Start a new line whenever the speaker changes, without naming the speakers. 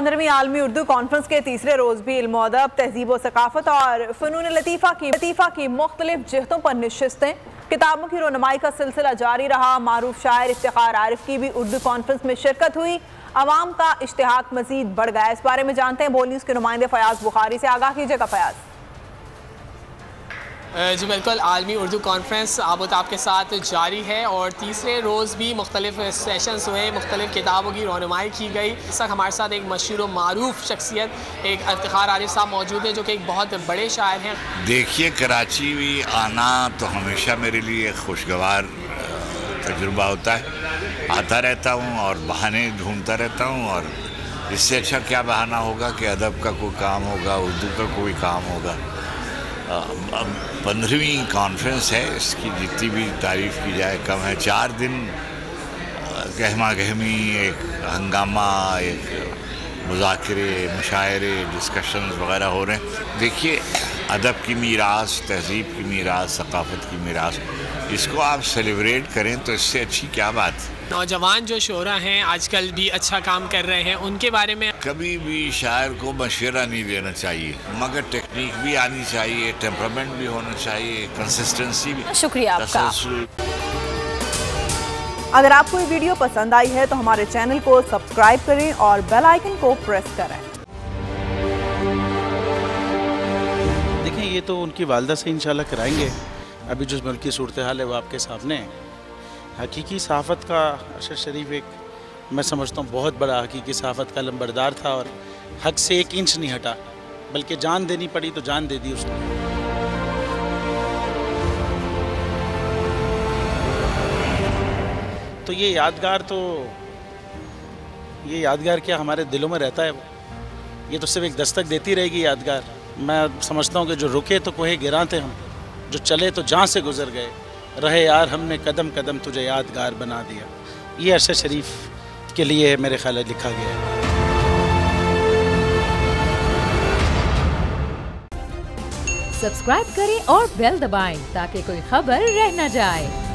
15वीं आलमी उर्दू कॉन्फ्रेंस के तीसरे रोज भी इल्म अदब, तहजीब व सकाफत और फ़नून लतीफ़ा की मुख्तलिफ जिहतों पर नशिस्तें, किताबों की रोनुमाई का सिलसिला जारी रहा। मारूफ शायर इफ्तिखार आरिफ की भी उर्दू कॉन्फ्रेंस में शिरकत हुई। अवाम का इश्तिहाक मजीद बढ़ गया। इस बारे में जानते हैं बोल न्यूज़ के नुमाइंदे फयाज बुखारी से। आगाह कीजिएगा फयाज।
जी बिल्कुल, आलमी उर्दू कॉन्फ्रेंस आबोताब के साथ जारी है और तीसरे रोज़ भी मुख्तलिफ सेशंस हुए, मुख्तलिफ किताबों की रोनुमाई की गई। इस वक्त हमारे साथ एक मशहूर मारूफ शख्सियत एक इफ्तिखार आरिफ साहब मौजूद हैं, जो कि एक बहुत बड़े शायर हैं।
देखिए, कराची भी आना तो हमेशा मेरे लिए खुशगवार तजुर्बा होता है। आता रहता हूँ और बहाने ढूंढता रहता हूँ, और इससे अच्छा क्या बहाना होगा कि अदब का कोई काम होगा, उर्दू का कोई काम होगा। 15वीं कॉन्फ्रेंस है, इसकी जितनी भी तारीफ़ की जाए कम है। 4 दिन गहमा गहमी, एक हंगामा, एक मुज़ाकरे, मुशायरे, डिस्कशंस वगैरह हो रहे हैं। देखिए, अदब की मीरास, तहज़ीब की मीरास, सकाफ़त की मीरास, इसको आप सेलिब्रेट करें तो इससे अच्छी क्या बात है।
नौजवान जो शोरा हैं आजकल भी अच्छा काम कर रहे हैं, उनके बारे में
कभी भी शायर को मशवरा नहीं देना चाहिए, मगर टेक्निक भी आनी चाहिए, टेम्परामेंट भी होना चाहिए, कंसिस्टेंसी भी।
शुक्रिया आपका। अगर आपको ये वीडियो पसंद आई है तो हमारे चैनल को सब्सक्राइब करें और बेल आइकन को प्रेस करें।
देखें, ये तो उनकी वालदा से इंशाल्लाह कराएंगे। अभी जो मुल्क की सूरत हाल है वो आपके सामने है। हकीकी सहाफ़त का अरशद शरीफ एक, मैं समझता हूँ, बहुत बड़ा हकीकी सहाफ़त का लंबरदार था और हक से 1 इंच नहीं हटा, बल्कि जान देनी पड़ी तो जान दे दी उसने। तो ये यादगार क्या हमारे दिलों में रहता है, ये तो सिर्फ एक दस्तक देती रहेगी यादगार। मैं समझता हूँ कि जो रुके तो कोहे गिरा थे हम, जो चले तो जहाँ से गुजर गए, रहे यार हमने कदम कदम तुझे यादगार बना दिया। ये अरशद शरीफ के लिए मेरे ख्याल में लिखा गया है।
सब्सक्राइब करें और बेल दबाएं ताकि कोई खबर रह न जाए।